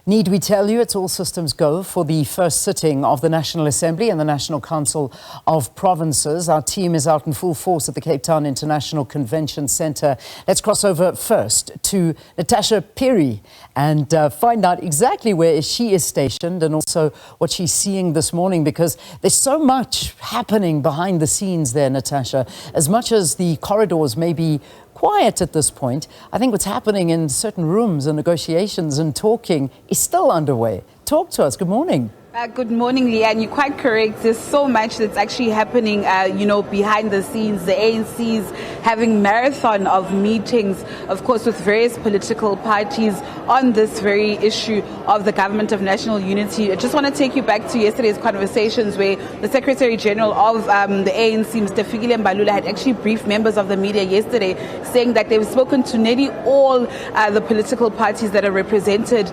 Need we tell you it's all systems go for the first sitting of the National Assembly and the National Council of Provinces. Our team is out in full force at the Cape Town International Convention Centre. Let's cross over first to Natasha Phiri and find out exactly where she is stationed and also what she's seeing this morning, because there's so much happening behind the scenes there, Natasha. As much as the corridors may be quiet at this point, I think what's happening in certain rooms and negotiations and talking is still underway. Talk to us. Good morning. Good morning, Leanne. You're quite correct. There's so much that's actually happening, behind the scenes. The ANC's having marathon of meetings, of course, with various political parties on this very issue of the Government of National Unity. I just want to take you back to yesterday's conversations where the Secretary General of the ANC, Mr. Fikile Mbalula, had actually briefed members of the media yesterday, saying that they've spoken to nearly all the political parties that are represented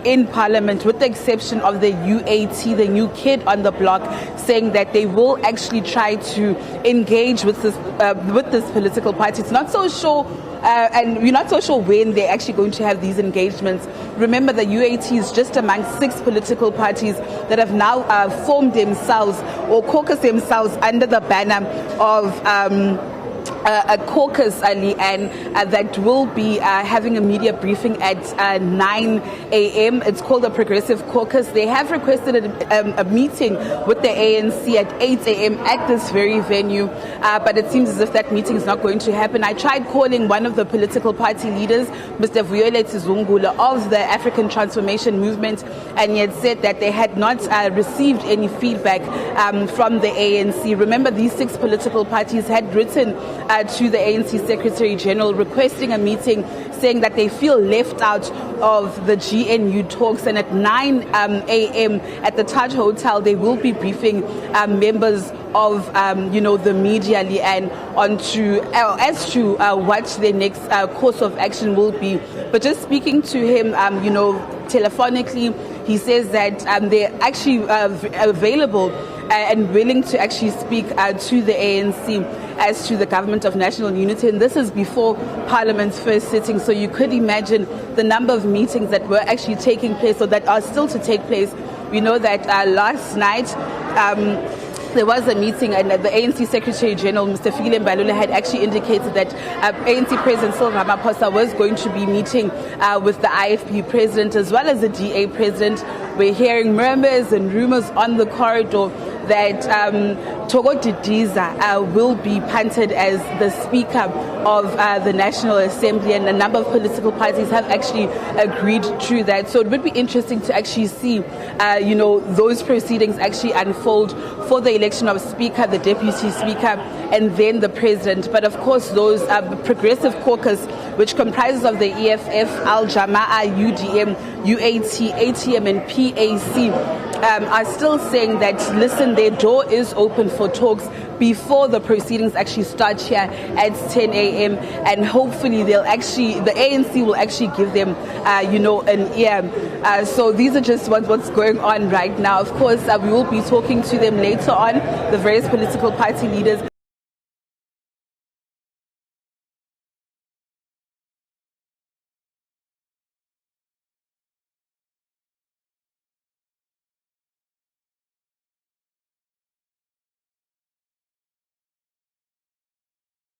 in Parliament, with the exception of the UAT, the new kid on the block, saying that they will actually try to engage with this political party. It's not so sure, and we're not so sure when they're actually going to have these engagements. Remember, the UAT is just among 6 political parties that have now formed themselves or caucused themselves under the banner of a caucus, and that will be having a media briefing at 9 a.m. It's called the Progressive Caucus. They have requested a meeting with the ANC at 8 a.m. at this very venue, but it seems as if that meeting is not going to happen. I tried calling one of the political party leaders, Mr. Vuyeletse Zungula of the African Transformation Movement, and he had said that they had not received any feedback from the ANC. Remember, these 6 political parties had written to the ANC Secretary General requesting a meeting, saying that they feel left out of the GNU talks, and at 9 a.m. at the Taj Hotel they will be briefing members of the media, and as to what their next course of action will be. But just speaking to him telephonically, he says that they're actually available and willing to actually speak to the ANC as to the Government of National Unity. And this is before Parliament's first sitting. So you could imagine the number of meetings that were actually taking place or that are still to take place. We know that last night there was a meeting, and the ANC Secretary General, Mr. Fikile Mbalula, had actually indicated that ANC President Cyril Ramaphosa was going to be meeting with the IFP President as well as the DA President. We're hearing murmurs and rumors on the corridor that Togo Didiza will be punted as the Speaker of the National Assembly, and a number of political parties have actually agreed to that. So it would be interesting to actually see, those proceedings actually unfold for the election of Speaker, the Deputy Speaker, and then the President. But of course, those Progressive Caucus, which comprises of the EFF, Al Jamaa, UDM, UAT, ATM, and PAC, are still saying that, listen, their door is open for talks before the proceedings actually start here at 10 a.m. and hopefully the ANC will actually give them, an ear. So these are just what's going on right now. Of course, we will be talking to them later on, the various political party leaders.